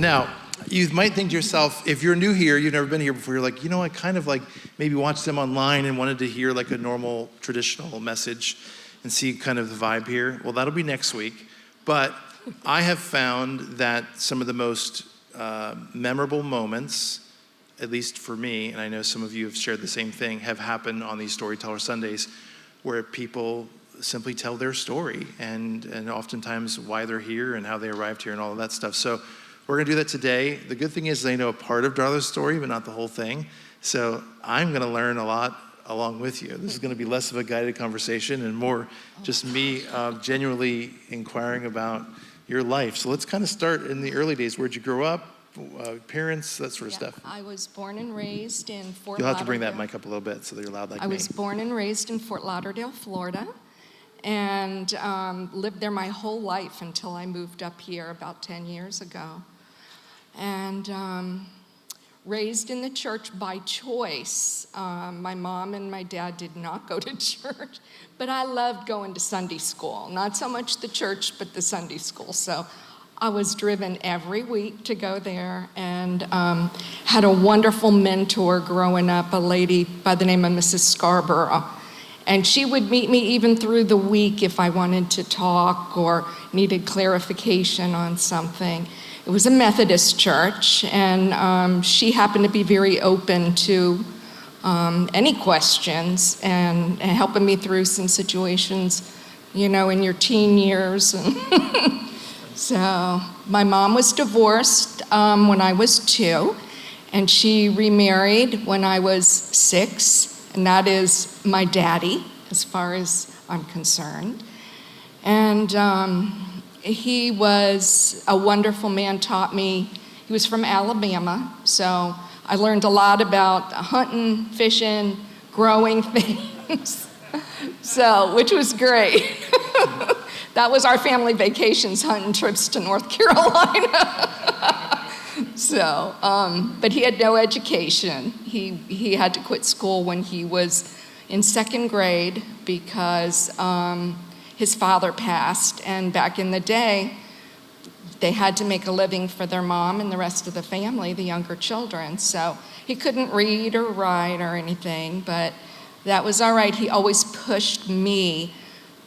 Now, you might think to yourself, if you're new here, you've never been here before, you're like, I kind of like maybe watched them online and wanted to hear like a normal traditional message and see kind of the vibe here. Well, that'll be next week. But I have found that some of the most memorable moments, at least for me, and I know some of you have shared the same thing, have happened on these Storyteller Sundays where people simply tell their story and oftentimes why they're here and how they arrived here and all of that stuff. So we're gonna do that today. The good thing is they know a part of Darla's story, but not the whole thing. So I'm gonna learn a lot along with you. This is gonna be less of a guided conversation and more just me genuinely inquiring about your life. So let's kind of start in the early days. Where'd you grow up? Parents, that sort of stuff. I was born and raised in Fort Lauderdale. You'll have to bring that mic up a little bit so that you're loud like me. I was born and raised in Fort Lauderdale, Florida, and lived there my whole life until I moved up here about 10 years ago. And raised in the church by choice. My mom and my dad did not go to church, but I loved going to Sunday school. Not so much the church, but the Sunday school. So I was driven every week to go there, and had a wonderful mentor growing up, a lady by the name of Mrs. Scarborough. And she would meet me even through the week if I wanted to talk or needed clarification on something. It was a Methodist church, and she happened to be very open to any questions and helping me through some situations, in your teen years. So my mom was divorced when I was 2, and she remarried when I was 6, and that is my daddy, as far as I'm concerned. And he was a wonderful man, taught me. He was from Alabama, so I learned a lot about hunting, fishing, growing things, which was great. That was our family vacations, hunting trips to North Carolina. But he had no education. He had to quit school when he was in 2nd grade because his father passed, and back in the day, they had to make a living for their mom and the rest of the family, the younger children. So he couldn't read or write or anything, but that was all right. He always pushed me,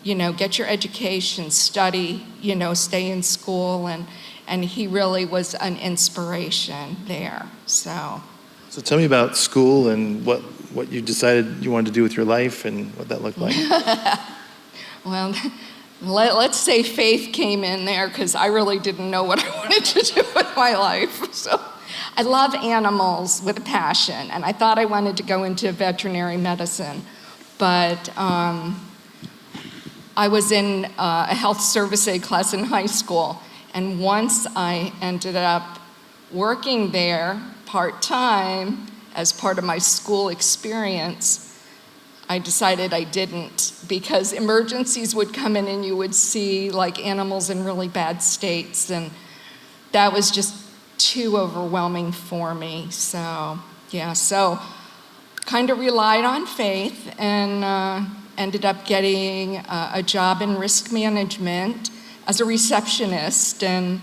get your education, study, stay in school, and he really was an inspiration there. So tell me about school and what you decided you wanted to do with your life and what that looked like. Well, let's say faith came in there because I really didn't know what I wanted to do with my life. So I love animals with a passion, and I thought I wanted to go into veterinary medicine, but I was in a health service aid class in high school, and once I ended up working there part-time as part of my school experience, I decided I didn't, because emergencies would come in and you would see like animals in really bad states, and that was just too overwhelming for me. So kind of relied on faith and ended up getting a job in risk management as a receptionist, and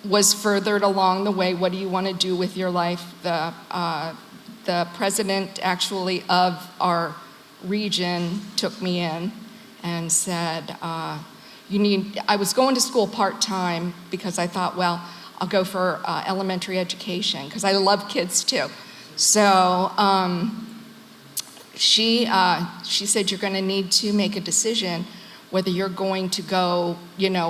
was furthered along the way. What do you want to do with your life? The president actually of our region took me in and said, I was going to school part-time because I thought, well, I'll go for elementary education because I love kids too. So she said, you're going to need to make a decision whether you're going to go,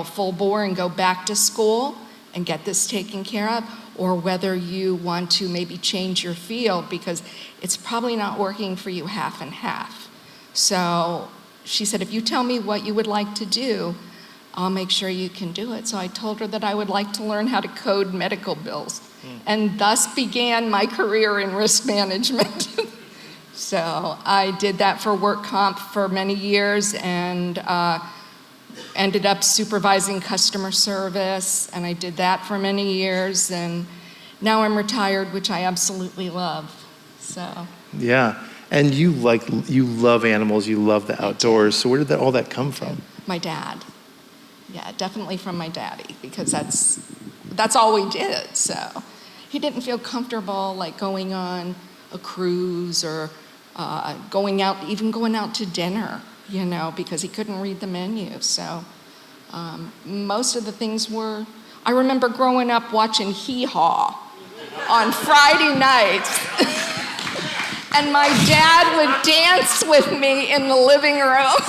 full bore and go back to school and get this taken care of, or whether you want to maybe change your field because it's probably not working for you half and half. So she said, if you tell me what you would like to do, I'll make sure you can do it. So I told her that I would like to learn how to code medical bills, and thus began my career in risk management. So I did that for work comp for many years, and ended up supervising customer service, and I did that for many years, and now I'm retired, which I absolutely love. So yeah, and you love animals, you love the outdoors. So where did all that come from? My dad. Yeah, definitely from my daddy, because that's that's all we did. So he didn't feel comfortable like going on a cruise or going out to dinner, because he couldn't read the menu. So most of the things were, I remember growing up watching Hee Haw on Friday nights. And my dad would dance with me in the living room.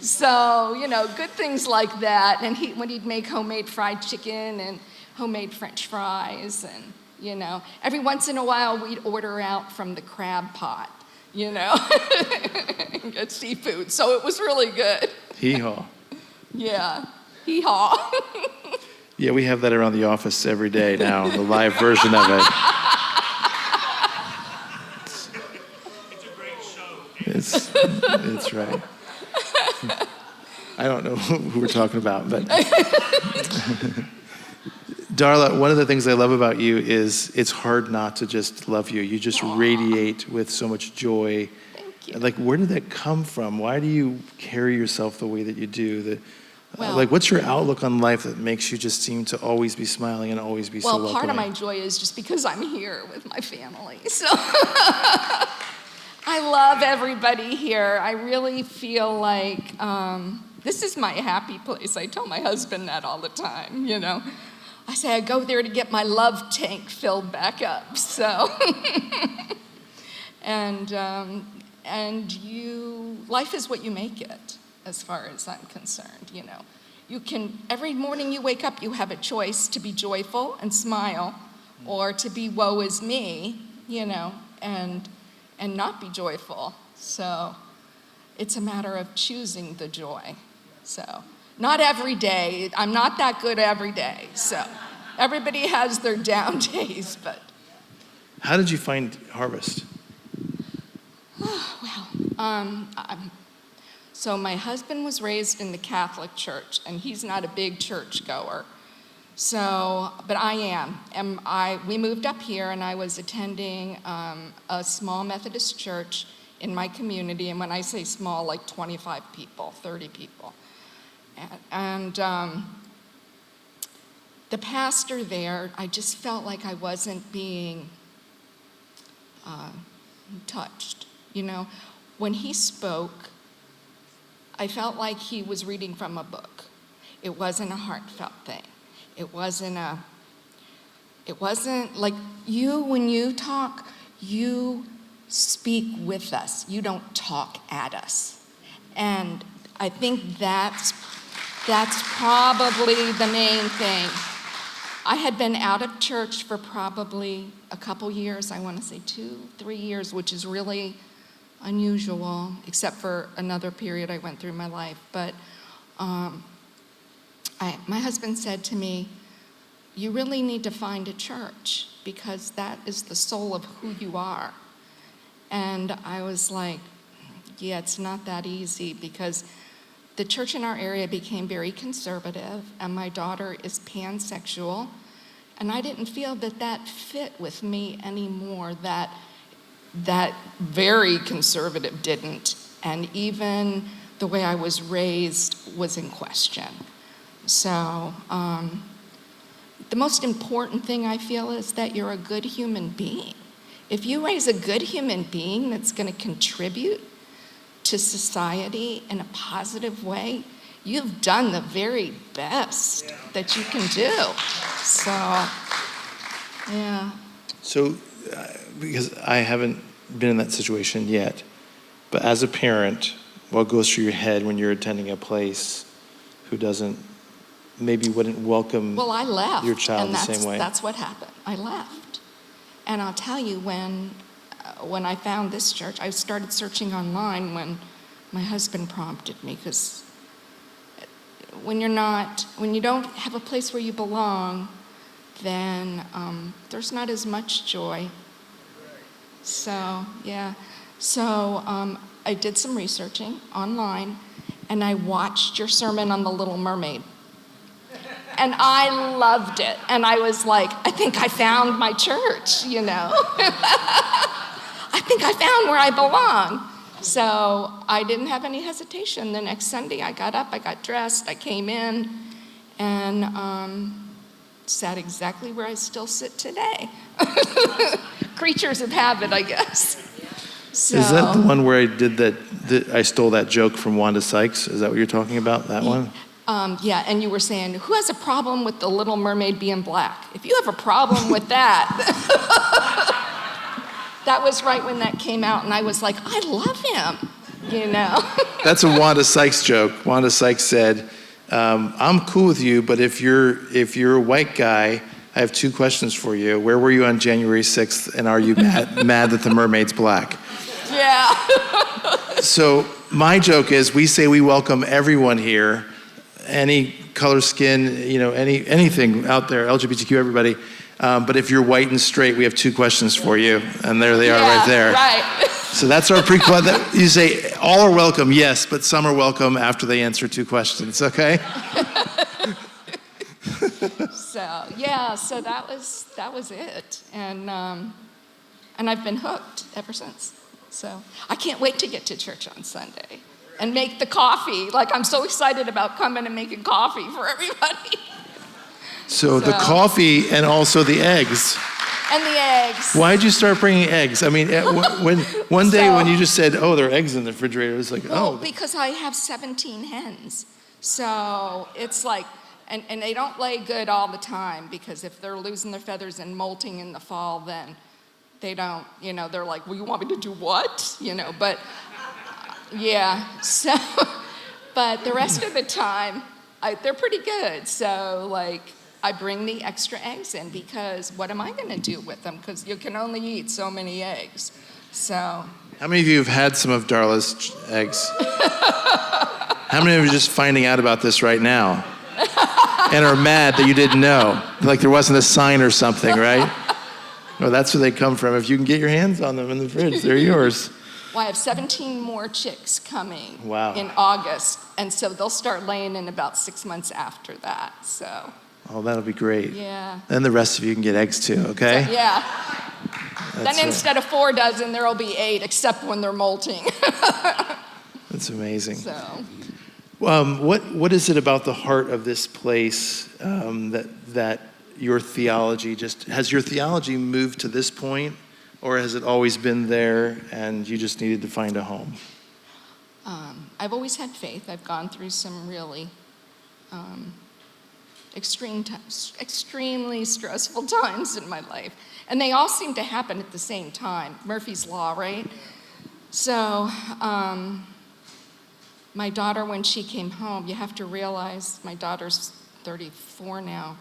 So, good things like that. And when he'd make homemade fried chicken and homemade French fries, and, every once in a while we'd order out from the crab pot, and get seafood. So it was really good. Hee-haw. Yeah, hee-haw. Yeah, we have that around the office every day now, the live version of it. It's right. I don't know who we're talking about, but Darla, one of the things I love about you is it's hard not to just love you. You just radiate with so much joy. Thank you. Like, where did that come from? Why do you carry yourself the way that you do? Well, what's your outlook on life that makes you just seem to always be smiling and always be so welcoming? Well, part of my joy is just because I'm here with my family. So I love everybody here. I really feel like this is my happy place. I tell my husband that all the time, I say I go there to get my love tank filled back up. So, life is what you make it, as far as I'm concerned. You can, every morning you wake up, you have a choice to be joyful and smile, or to be woe is me, and not be joyful. So it's a matter of choosing the joy. So not every day. I'm not that good every day. So everybody has their down days, but. How did you find Harvest? So my husband was raised in the Catholic Church, and he's not a big church goer. So, but I am. And we moved up here, and I was attending a small Methodist church in my community. And when I say small, like 25 people, 30 people. And the pastor there, I just felt like I wasn't being touched. When he spoke, I felt like he was reading from a book. It wasn't a heartfelt thing. It wasn't like when you talk, you speak with us. You don't talk at us. And I think that's probably the main thing. I had been out of church for probably a couple years. I want to say 2-3 years, which is really unusual, except for another period I went through in my life. But my husband said to me, you really need to find a church because that is the soul of who you are. And I was like, yeah, it's not that easy because the church in our area became very conservative and my daughter is pansexual. And I didn't feel that fit with me anymore, that very conservative didn't. And even the way I was raised was in question. So the most important thing I feel is that you're a good human being. If you raise a good human being that's going to contribute to society in a positive way, you've done the very best that you can do. So, yeah. So, because I haven't been in that situation yet, but as a parent, what goes through your head when you're attending a place who wouldn't welcome well, I left, your child and the same way? That's what happened. I left. And I'll tell you, when I found this church, I started searching online when my husband prompted me, because when you don't have a place where you belong, then there's not as much joy. So, yeah. So I did some researching online, and I watched your sermon on The Little Mermaid. And I loved it. And I was like, I think I found my church, I think I found where I belong. So I didn't have any hesitation. The next Sunday I got up, I got dressed, I came in, and sat exactly where I still sit today. Creatures of habit, I guess. So, Is that the one where I did that I stole that joke from Wanda Sykes? Is that what you're talking about, that one? Yeah, and you were saying, who has a problem with the Little Mermaid being black? If you have a problem with that, that was right when that came out, and I was like, I love him, you know? That's a Wanda Sykes joke. Wanda Sykes said, I'm cool with you, but if you're a white guy, I have 2 questions for you. Where were you on January 6th, and are you mad that the mermaid's black? Yeah. So my joke is, we say we welcome everyone here, any color, skin, you know, anything out there, LGBTQ, everybody. But if you're white and straight, we have 2 questions for you, and there they are, right there. Right. So that's our you say all are welcome, yes, but some are welcome after they answer 2 questions. Okay. So yeah, so that was it, and I've been hooked ever since. So I can't wait to get to church on Sunday and make the coffee. Like, I'm so excited about coming and making coffee for everybody. So the coffee and also the eggs. And the eggs. Why'd you start bringing eggs? I mean, when one day when you just said, "Oh, there are eggs in the refrigerator," it's like, well, because I have 17 hens, so it's like, and they don't lay good all the time, because if they're losing their feathers and molting in the fall, then they don't, you know, they're like, well, you want me to do what? You know, but yeah, so, but the rest of the time, they're pretty good. So, like, I bring the extra eggs in, because what am I going to do with them? Because you can only eat so many eggs. So. How many of you have had some of Darla's eggs? How many of you are just finding out about this right now and are mad that you didn't know? Like there wasn't a sign or something, right? Well, that's where they come from. If you can get your hands on them in the fridge, they're yours. Well, I have 17 more chicks coming in August, and so they'll start laying in about 6 months after that, so. Oh, that'll be great. Yeah. Then the rest of you can get eggs too, okay? So, yeah. Then instead of 4 dozen, there'll be 8, except when they're molting. That's amazing. So. What is it about the heart of this place that your theology has your theology moved to this point, or has it always been there and you just needed to find a home? I've always had faith. I've gone through some really extremely stressful times in my life, and they all seem to happen at the same time. Murphy's Law, right? So my daughter, when she came home, you have to realize my daughter's 34 now.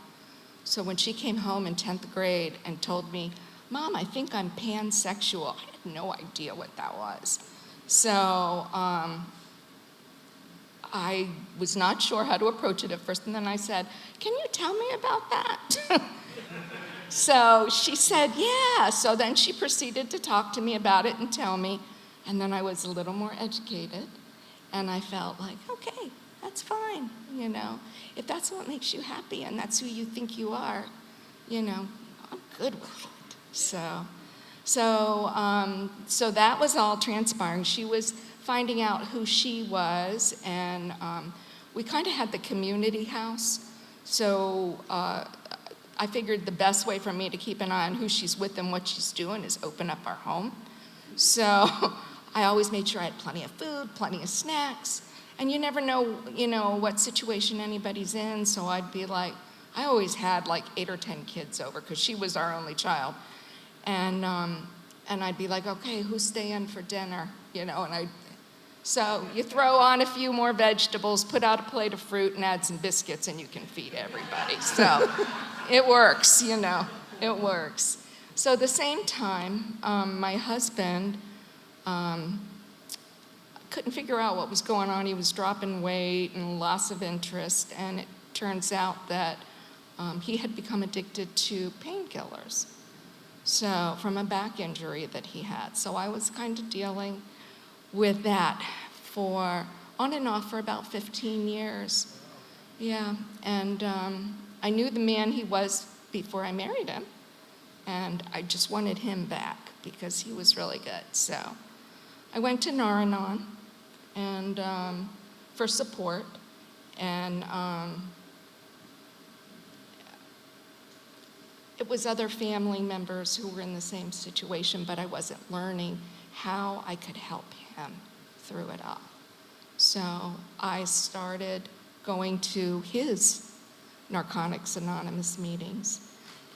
So when she came home in 10th grade and told me, "Mom, I think I'm pansexual," I had no idea what that was. So I was not sure how to approach it at first, and then I said, "Can you tell me about that?" So she said, "Yeah." So then she proceeded to talk to me about it and tell me, and then I was a little more educated, and I felt like, okay, that's fine, you know. If that's what makes you happy and that's who you think you are, you know, I'm good with it. So that was all transpiring. She was finding out who she was, and we kind of had the community house. So I figured the best way for me to keep an eye on who she's with and what she's doing is open up our home. So I always made sure I had plenty of food, plenty of snacks. And you never know, you know, what situation anybody's in. So I'd be like, I always had like 8 or 10 kids over, because she was our only child. And I'd be like, okay, who's staying for dinner? You know, so you throw on a few more vegetables, put out a plate of fruit, and add some biscuits, and you can feed everybody. So it works, you know, it works. So at the same time, my husband couldn't figure out what was going on. He was dropping weight and loss of interest, and it turns out that he had become addicted to painkillers, so from a back injury that he had. So I was kind of dealing with that on and off for about 15 years. Yeah, and I knew the man he was before I married him, and I just wanted him back because he was really good. So I went to Nar-Anon and for support, and it was other family members who were in the same situation, but I wasn't learning how I could help him through it all. So I started going to his Narcotics Anonymous meetings,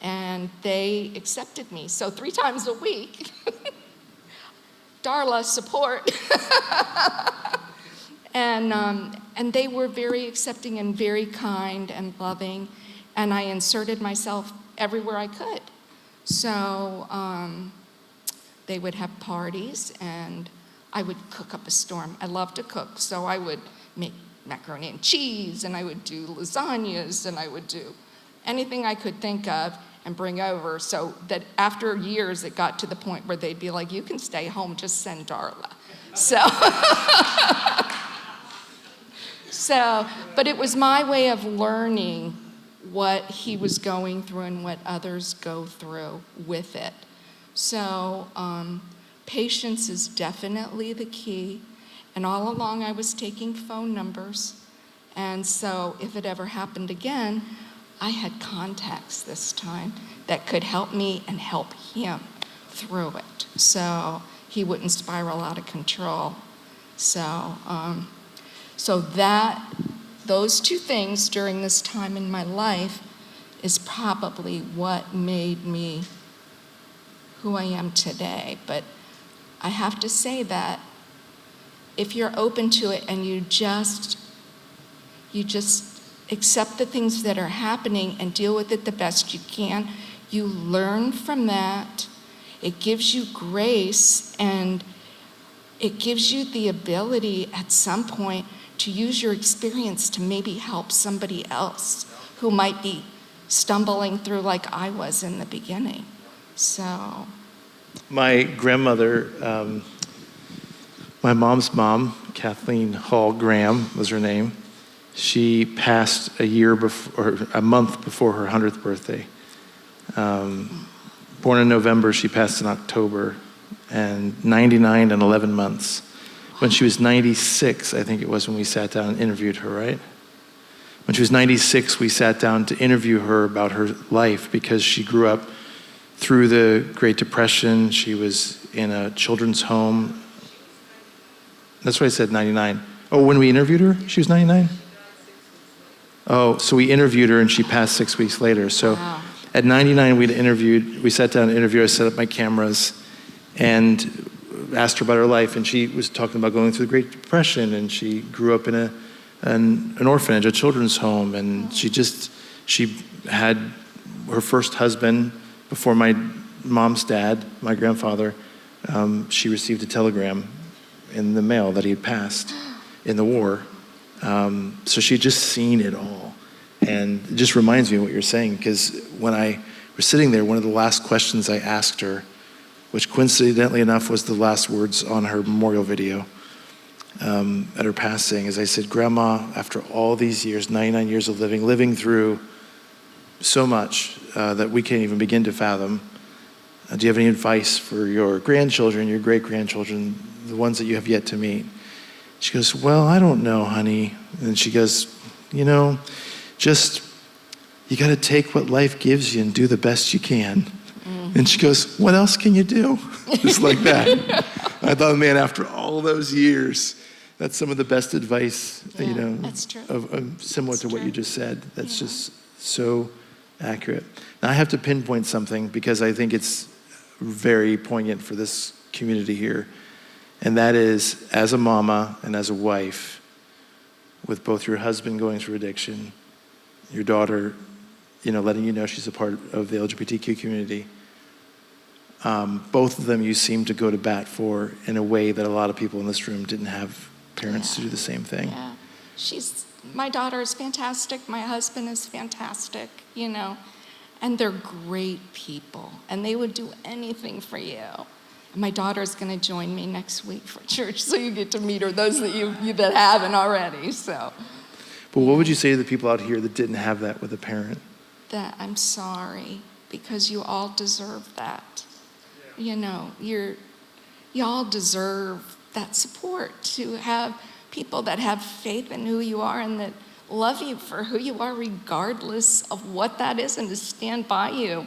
and they accepted me. So 3 times a week, Darla support. And they were very accepting and very kind and loving, and I inserted myself everywhere I could. So they would have parties, and I would cook up a storm. I love to cook, so I would make macaroni and cheese, and I would do lasagnas, and I would do anything I could think of and bring over, so that after years it got to the point where they'd be like, you can stay home, just send Darla. But it was my way of learning what he was going through and what others go through with it. So patience is definitely the key. And all along I was taking phone numbers. And so if it ever happened again, I had contacts this time that could help me and help him through it, so he wouldn't spiral out of control. So those 2 things during this time in my life is probably what made me who I am today. But I have to say that if you're open to it and you just accept the things that are happening and deal with it the best you can, you learn from that. It gives you grace, and it gives you the ability at some point to use your experience to maybe help somebody else who might be stumbling through like I was in the beginning. So. My grandmother, my mom's mom, Kathleen Hall Graham was her name. She passed a month before her 100th birthday. Born in November, she passed in October, and 99 and 11 months. When she was 96, I think it was when we sat down and interviewed her, right? When she was 96, we sat down to interview her about her life because she grew up through the Great Depression. She was in a children's home. That's why I said 99. Oh, when we interviewed her, she was 99? Oh, so we interviewed her and she passed 6 weeks later. So wow. At 99, we sat down and interviewed her, I set up my cameras and asked her about her life. And she was talking about going through the Great Depression, and she grew up in an orphanage, a children's home. And she had her first husband before my mom's dad, my grandfather. She received a telegram in the mail that he had passed in the war. So she'd just seen it all. And it just reminds me of what you're saying, because when I was sitting there, one of the last questions I asked her, which coincidentally enough was the last words on her memorial video at her passing, is I said, Grandma, after all these years, 99 years of living through so much that we can't even begin to fathom, do you have any advice for your grandchildren, your great-grandchildren, the ones that you have yet to meet? She goes, well, I don't know, honey. And she goes, you got to take what life gives you and do the best you can. Mm-hmm. And she goes, what else can you do? Just like that. I thought, man, after all those years, that's some of the best advice, that's true. Similar to what you just said. That's just so accurate. Now, I have to pinpoint something because I think it's very poignant for this community here. And that is, as a mama and as a wife, with both your husband going through addiction, your daughter, letting you know she's a part of the LGBTQ community, both of them you seem to go to bat for in a way that a lot of people in this room didn't have parents to do the same thing. Yeah, my daughter is fantastic, my husband is fantastic, and they're great people, and they would do anything for you. My daughter's going to join me next week for church, so you get to meet her, those that you that haven't already, so. But what would you say to the people out here that didn't have that with a parent? That I'm sorry, because you all deserve that. You all deserve that support, to have people that have faith in who you are and that love you for who you are regardless of what that is, and to stand by you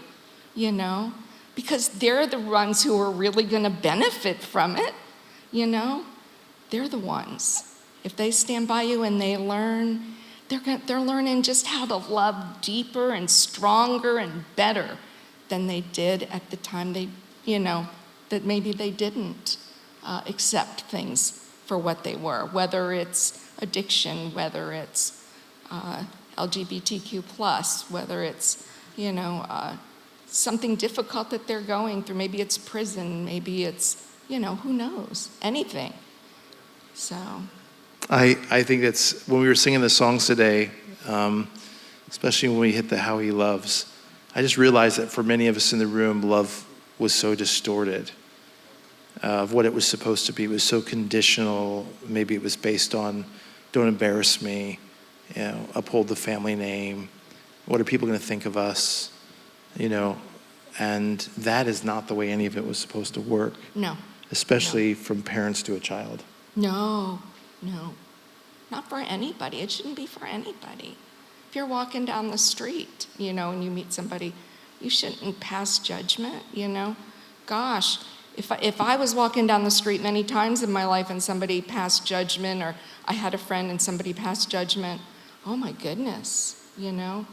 you know, because they're the ones who are really going to benefit from it, you know. They're the ones. If they stand by you and they learn, they're learning just how to love deeper and stronger and better than they did at the time they, you know, that maybe they didn't accept things for what they were, whether it's addiction, whether it's LGBTQ+, whether it's, you know, something difficult that they're going through. Maybe it's prison, maybe it's, you know, who knows, anything. So. I think that's, when we were singing the songs today, especially when we hit the How He Loves, I just realized that for many of us in the room, love was so distorted of what it was supposed to be. It was so conditional. Maybe it was based on, don't embarrass me, you know, uphold the family name. What are people going to think of us? You know, and that is not the way any of it was supposed to work. No. Especially from parents to a child. No. Not for anybody. It shouldn't be for anybody. If you're walking down the street, you know, and you meet somebody, you shouldn't pass judgment, you know. Gosh, if I was walking down the street many times in my life and somebody passed judgment, or I had a friend and somebody passed judgment, oh my goodness, you know.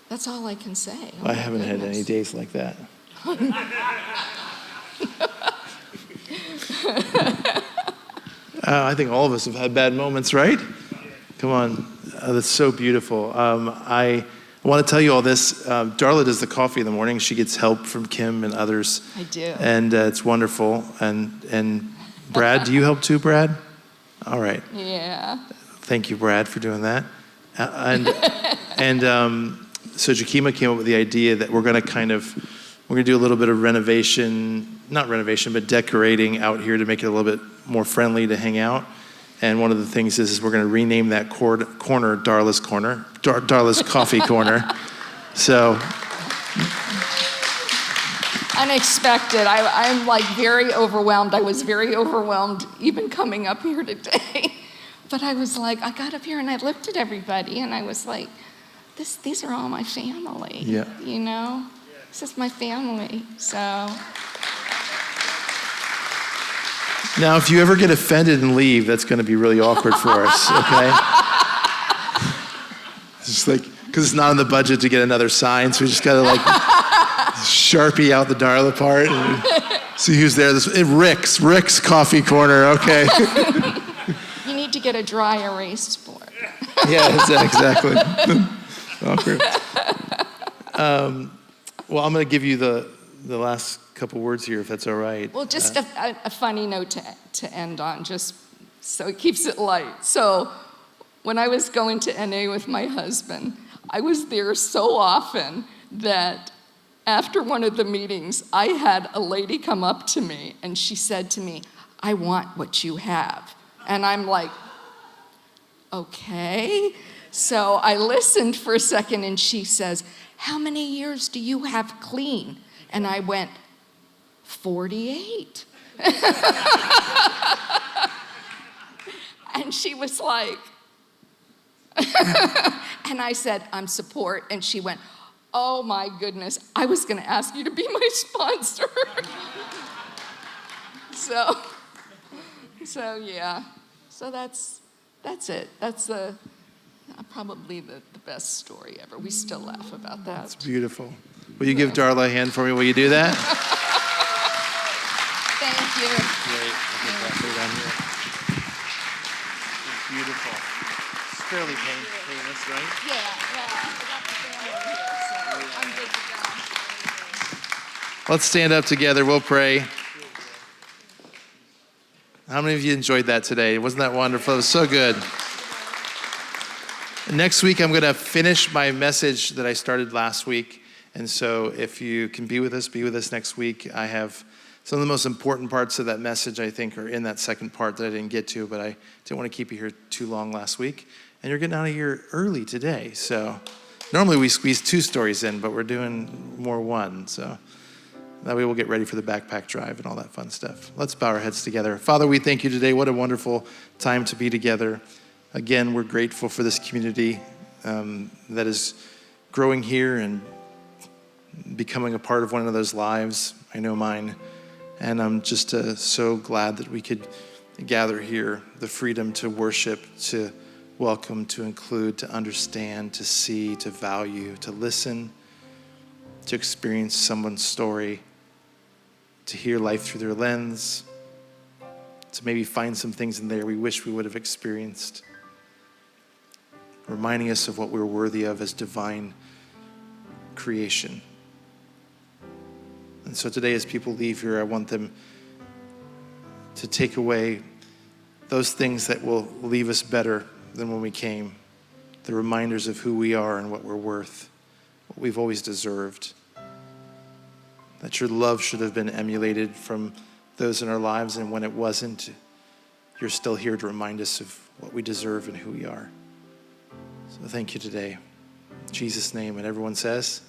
That's all I can say. Oh, I haven't had any days like that. I think all of us have had bad moments, right? Come on. That's so beautiful. I want to tell you all this. Darla does the coffee in the morning. She gets help from Kim and others. I do. And it's wonderful. And Brad, do you help too, Brad? All right. Yeah. Thank you, Brad, for doing that. So Jakima came up with the idea that we're going to do a little bit of renovation, not renovation, but decorating out here to make it a little bit more friendly to hang out. And one of the things is we're going to rename that corner Darla's Corner, Darla's Coffee Corner. So. Unexpected. I'm like very overwhelmed. I was very overwhelmed even coming up here today. But I was like, I got up here and I looked at everybody and I was like, these are all my family. Yeah. You know? This is my family. So. Now, if you ever get offended and leave, that's going to be really awkward for us, okay? It's just like, because it's not in the budget to get another sign, so we just got to like Sharpie out the Darla part and see who's there. Rick's Coffee Corner, okay. You need to get a dry erase board. Yeah, exactly. Awkward. Well, I'm going to give you the last couple words here, if that's all right. Well, just a funny note to end on, just so it keeps it light. So when I was going to NA with my husband, I was there so often that after one of the meetings, I had a lady come up to me and she said to me, "I want what you have." And I'm like, okay. So I listened for a second and she says, "How many years do you have clean?" And I went, 48. And she was like, and I said, "I'm support." And she went, "Oh my goodness, I was gonna ask you to be my sponsor." So yeah, so that's it. That's probably the best story ever. We still laugh about that. That's beautiful. Will you give Darla a hand for me? Will you do that? Thank you. Great. Put it down here. It's beautiful. It's fairly painless, right? Yeah, I got the family here, so I'm good to go. Let's stand up together. We'll pray. How many of you enjoyed that today? Wasn't that wonderful? It was so good. Next week, I'm going to finish my message that I started last week. And so if you can be with us next week. I have some of the most important parts of that message, I think, are in that second part that I didn't get to, but I didn't want to keep you here too long last week. And you're getting out of here early today. So normally we squeeze 2 stories in, but we're doing more 1. So that way we'll get ready for the backpack drive and all that fun stuff. Let's bow our heads together. Father, we thank you today. What a wonderful time to be together. Again, we're grateful for this community that is growing here and becoming a part of one another's lives. I know mine. And I'm just so glad that we could gather here, the freedom to worship, to welcome, to include, to understand, to see, to value, to listen, to experience someone's story, to hear life through their lens, to maybe find some things in there we wish we would have experienced, reminding us of what we're worthy of as divine creation. And so today, as people leave here, I want them to take away those things that will leave us better than when we came, the reminders of who we are and what we're worth, what we've always deserved, that your love should have been emulated from those in our lives, and when it wasn't, you're still here to remind us of what we deserve and who we are. So thank you today. In Jesus' name, and everyone says,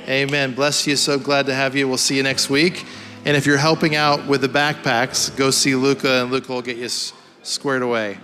Amen. Bless you. So glad to have you. We'll see you next week. And if you're helping out with the backpacks, go see Luca, and Luca will get you squared away.